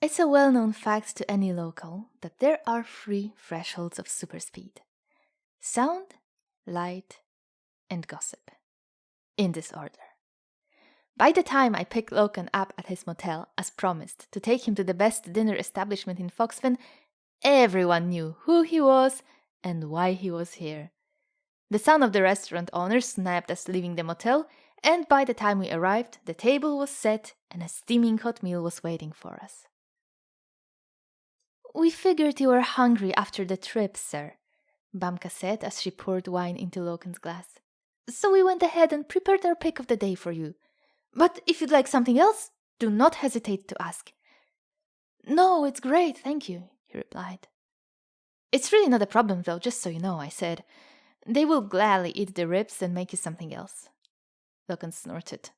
It's a well-known fact to any local that there are three thresholds of superspeed: sound, light, and gossip. In this order. By the time I picked Logan up at his motel, as promised, to take him to the best dinner establishment in Foxven, everyone knew who he was and why he was here. The son of the restaurant owner snapped us leaving the motel, and by the time we arrived, the table was set and a steaming hot meal was waiting for us. "We figured you were hungry after the trip, sir," Bamka said as she poured wine into Logan's glass. "So we went ahead and prepared our pick of the day for you. But if you'd like something else, do not hesitate to ask." "No, it's great, thank you," he replied. "It's really not a problem though, just so you know," I said. "They will gladly eat the ribs and make you something else." Logan snorted.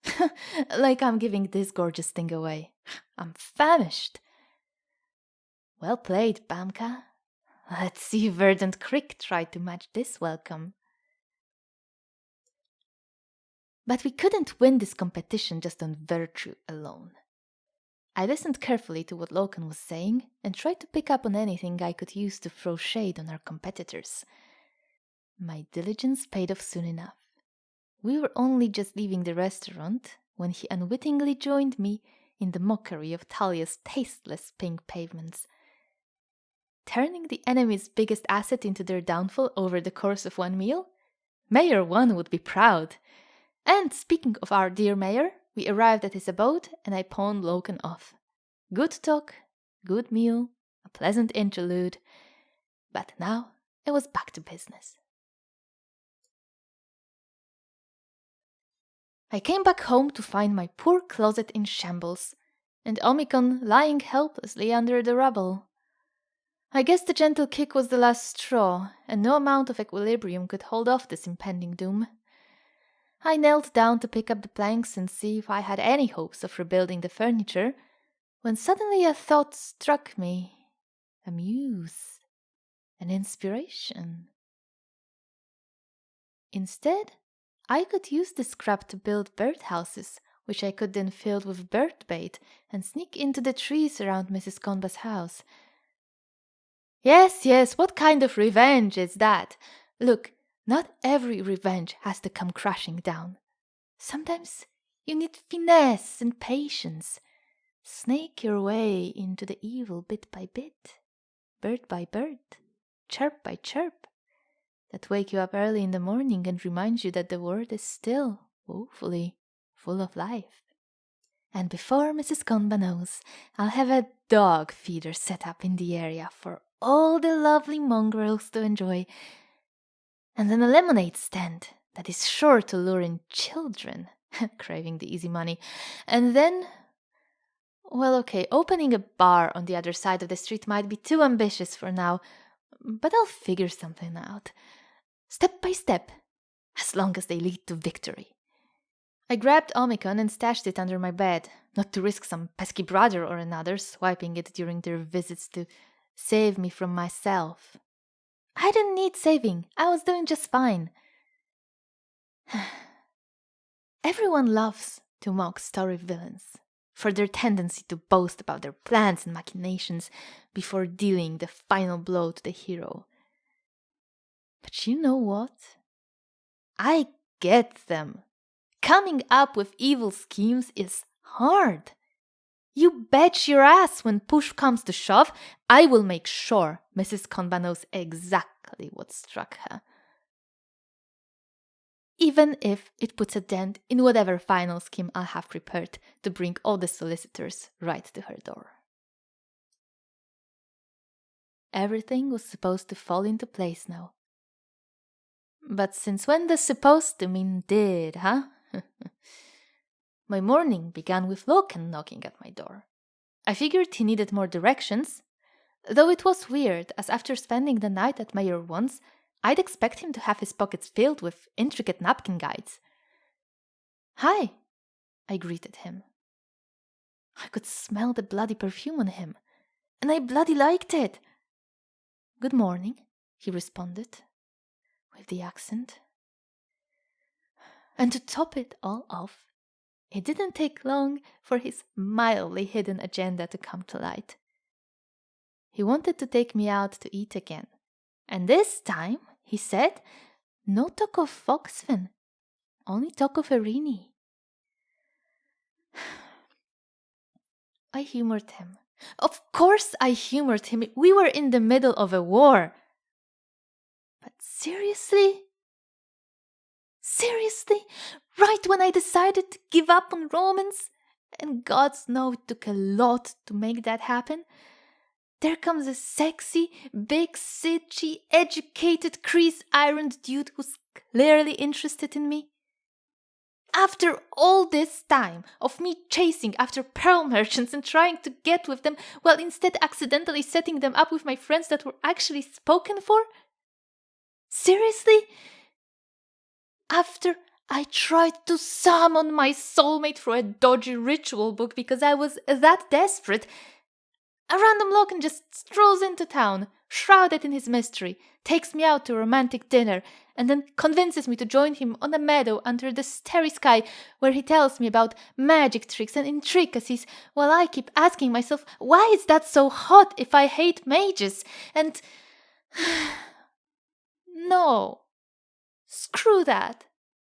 "Like I'm giving this gorgeous thing away. I'm famished." "Well played, Bamka. Let's see if Verdant Creek tried to match this welcome." But we couldn't win this competition just on virtue alone. I listened carefully to what Logan was saying and tried to pick up on anything I could use to throw shade on our competitors. My diligence paid off soon enough. We were only just leaving the restaurant when he unwittingly joined me in the mockery of Talia's tasteless pink pavements. Turning the enemy's biggest asset into their downfall over the course of one meal? Mayor 1 would be proud. And speaking of our dear mayor, we arrived at his abode and I pawned Logan off. Good talk, good meal, a pleasant interlude. But now it was back to business. I came back home to find my poor closet in shambles, and Omicron lying helplessly under the rubble. I guess the gentle kick was the last straw, and no amount of equilibrium could hold off this impending doom. I knelt down to pick up the planks and see if I had any hopes of rebuilding the furniture, when suddenly a thought struck me. A muse. An inspiration. Instead, I could use the scrap to build birdhouses, which I could then fill with bird bait and sneak into the trees around Mrs. Conba's house. Yes, what kind of revenge is that? Look, not every revenge has to come crashing down. Sometimes you need finesse and patience. Snake your way into the evil bit by bit, bird by bird, chirp by chirp, that wake you up early in the morning and remind you that the world is still, woefully, full of life. And before Mrs. Conba knows, I'll have a dog feeder set up in the area for all the lovely mongrels to enjoy, and then a lemonade stand that is sure to lure in children craving the easy money, and then... Well, okay, opening a bar on the other side of the street might be too ambitious for now, but I'll figure something out. Step by step, as long as they lead to victory. I grabbed Omicron and stashed it under my bed, not to risk some pesky brother or another swiping it during their visits to save me from myself. I didn't need saving, I was doing just fine. Everyone loves to mock story villains for their tendency to boast about their plans and machinations before dealing the final blow to the hero. But you know what? I get them. Coming up with evil schemes is hard. You bet your ass when push comes to shove, I will make sure Mrs. Conba knows exactly what struck her. Even if it puts a dent in whatever final scheme I'll have prepared to bring all the solicitors right to her door. Everything was supposed to fall into place now. But since when does supposed to mean did, huh? My morning began with Loken knocking at my door. I figured he needed more directions, though it was weird, as after spending the night at Mayor 1's, I'd expect him to have his pockets filled with intricate napkin guides. "Hi," I greeted him. I could smell the bloody perfume on him, and I bloody liked it. "Good morning," he responded, with the accent. And to top it all off, It didn't take long for his mildly hidden agenda to come to light. He wanted to take me out to eat again. And this time, he said, no talk of Foxfen, only talk of Irini. I humored him. Of course I humored him. We were in the middle of a war. But seriously? Seriously? Right when I decided to give up on romance? And gods know it took a lot to make that happen. There comes a sexy, big, sitchy, educated, crease-ironed dude who's clearly interested in me. After all this time of me chasing after pearl merchants and trying to get with them, while instead accidentally setting them up with my friends that were actually spoken for? Seriously? After I tried to summon my soulmate through a dodgy ritual book because I was that desperate, a random Loken just strolls into town, shrouded in his mystery, takes me out to a romantic dinner, and then convinces me to join him on a meadow under the starry sky where he tells me about magic tricks and intricacies, while I keep asking myself, why is that so hot if I hate mages? And no, screw that.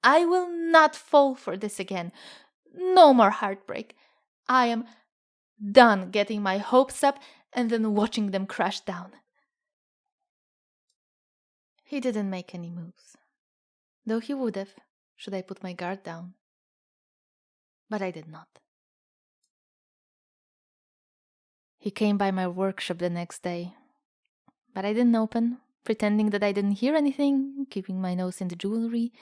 I will not fall for this again. No more heartbreak. I am done getting my hopes up and then watching them crash down. He didn't make any moves, though he would have, should I put my guard down. But I did not. He came by my workshop the next day, but I didn't open, pretending that I didn't hear anything, keeping my nose in the jewelry.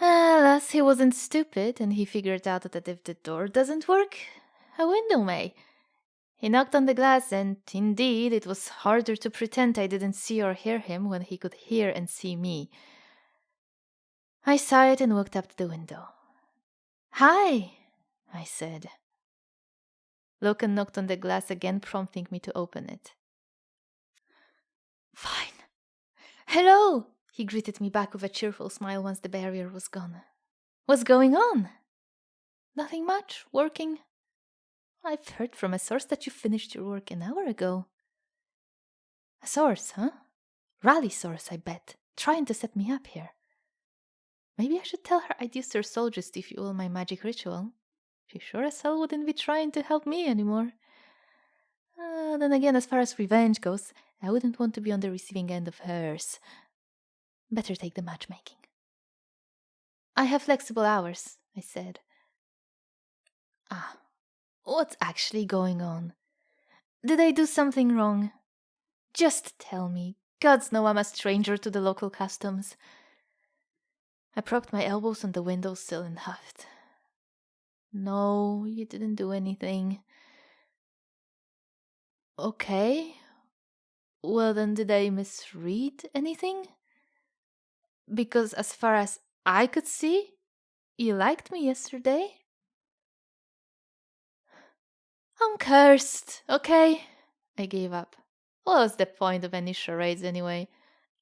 Alas, he wasn't stupid, and he figured out that if the door doesn't work, a window may. He knocked on the glass, and indeed it was harder to pretend I didn't see or hear him when he could hear and see me. I sighed and walked up to the window. "Hi," I said. Loken knocked on the glass again, prompting me to open it. "Fine. Hello," he greeted me back with a cheerful smile once the barrier was gone. "What's going on?" "Nothing much. Working." "I've heard from a source that you finished your work an hour ago." "A source, huh? Rally source, I bet. Trying to set me up here. Maybe I should tell her I'd used her soldiers to fuel my magic ritual. She sure as hell wouldn't be trying to help me anymore. Then again, as far as revenge goes, I wouldn't want to be on the receiving end of hers. Better take the matchmaking." "I have flexible hours," I said. What's actually going on? Did I do something wrong? Just tell me. Gods know I'm a stranger to the local customs. I propped my elbows on the windowsill and huffed. "No, you didn't do anything." "Okay. Well, then did I misread anything? Because as far as I could see, you liked me yesterday." "I'm cursed, okay?" I gave up. What was the point of any charades anyway?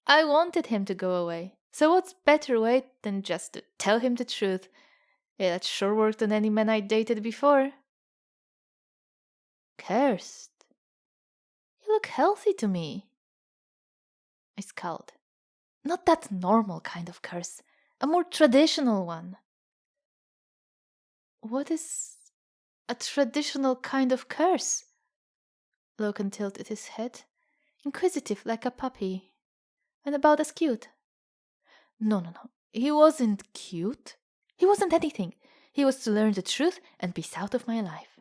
I wanted him to go away. So what's better way than just to tell him the truth? It had sure worked on any man I dated before. "Cursed? You look healthy to me." I scowled. "Not that normal kind of curse. A more traditional one." "What is a traditional kind of curse?" Loken tilted his head, inquisitive like a puppy, and about as cute. No. He wasn't cute. He wasn't anything. He was to learn the truth and be out of my life.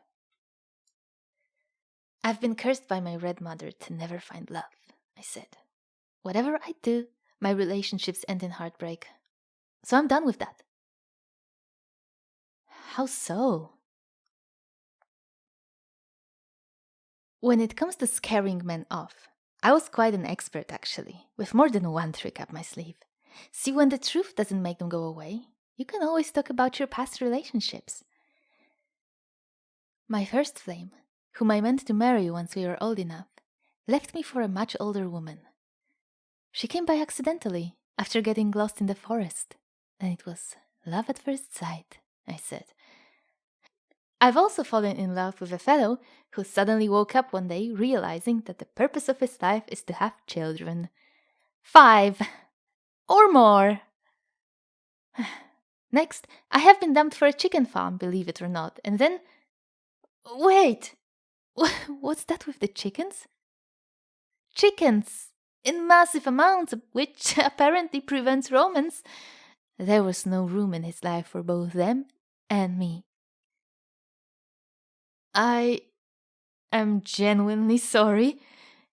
"I've been cursed by my red mother to never find love," I said. "Whatever I do, my relationships end in heartbreak. So I'm done with that." "How so?" When it comes to scaring men off, I was quite an expert actually, with more than one trick up my sleeve. See, when the truth doesn't make them go away, you can always talk about your past relationships. My first flame, whom I meant to marry once we were old enough, left me for a much older woman. She came by accidentally, after getting lost in the forest, and it was love at first sight, I said, I've also fallen in love with a fellow who suddenly woke up one day realizing that the purpose of his life is to have children. 5 or more. Next, I have been dumped for a chicken farm, believe it or not, and then... Wait! What's that with the chickens? Chickens! In massive amounts, which apparently prevents romance. There was no room in his life for both them and me. I am genuinely sorry.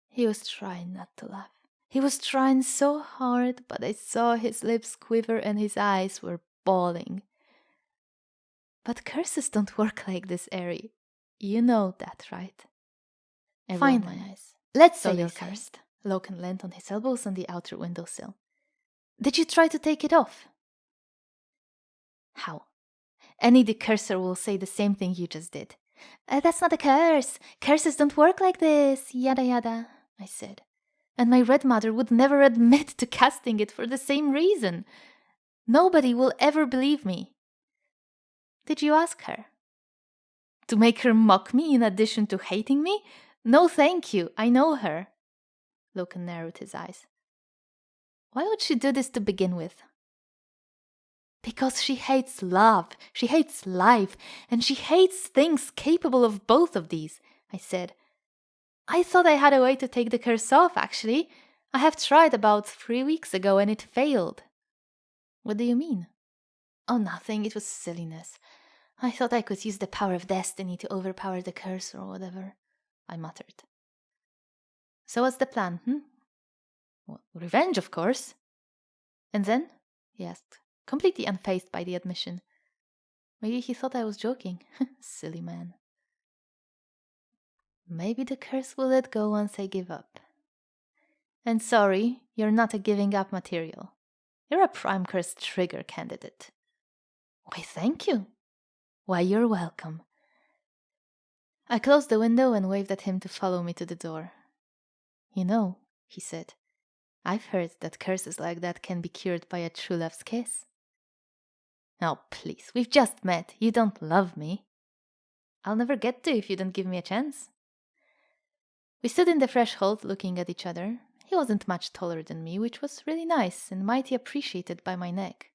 He was trying not to laugh. He was trying so hard, but I saw his lips quiver and his eyes were bawling. But curses don't work like this, Eri. You know that, right? I rolled my eyes. Let's say you're cursed. Loken leaned on his elbows on the outer windowsill. Did you try to take it off? How? Any decurser will say the same thing you just did. That's not a curse. Curses don't work like this. Yada yada, I said. And my red mother would never admit to casting it for the same reason. Nobody will ever believe me. Did you ask her? To make her mock me in addition to hating me? No thank you, I know her. Loken narrowed his eyes. Why would she do this to begin with? Because she hates love, she hates life, and she hates things capable of both of these, I said. I thought I had a way to take the curse off, actually. I have tried about 3 weeks ago and it failed. What do you mean? Oh, nothing, it was silliness. I thought I could use the power of destiny to overpower the curse or whatever, I muttered. So what's the plan, Well, revenge, of course. And then? He asked, completely unfazed by the admission. Maybe he thought I was joking. Silly man. Maybe the curse will let go once I give up. And sorry, you're not a giving up material. You're a prime curse trigger candidate. Why, thank you. Why, you're welcome. I closed the window and waved at him to follow me to the door. You know, he said, I've heard that curses like that can be cured by a true love's kiss. Oh, please, we've just met. You don't love me. I'll never get to if you don't give me a chance. We stood in the threshold looking at each other. He wasn't much taller than me, which was really nice and mighty appreciated by my neck.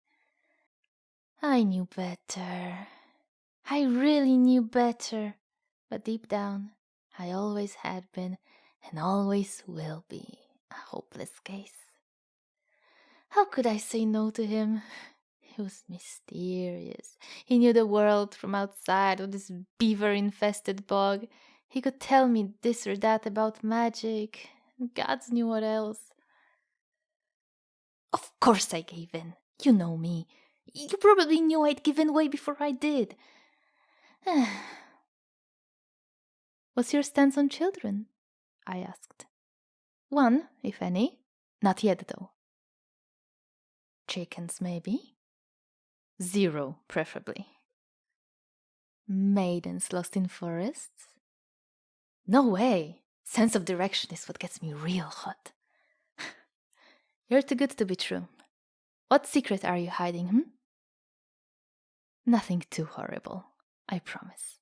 I knew better. I really knew better. But deep down, I always had been and always will be a hopeless case. How could I say no to him? He was mysterious. He knew the world from outside of this beaver-infested bog. He could tell me this or that about magic. Gods knew what else. Of course I gave in. You know me. You probably knew I'd given way before I did. What's your stance on children? I asked. One, if any. Not yet, though. Chickens, maybe. 0, preferably. Maidens lost in forests? No way. Sense of direction is what gets me real hot. You're too good to be true. What secret are you hiding, Nothing too horrible, I promise.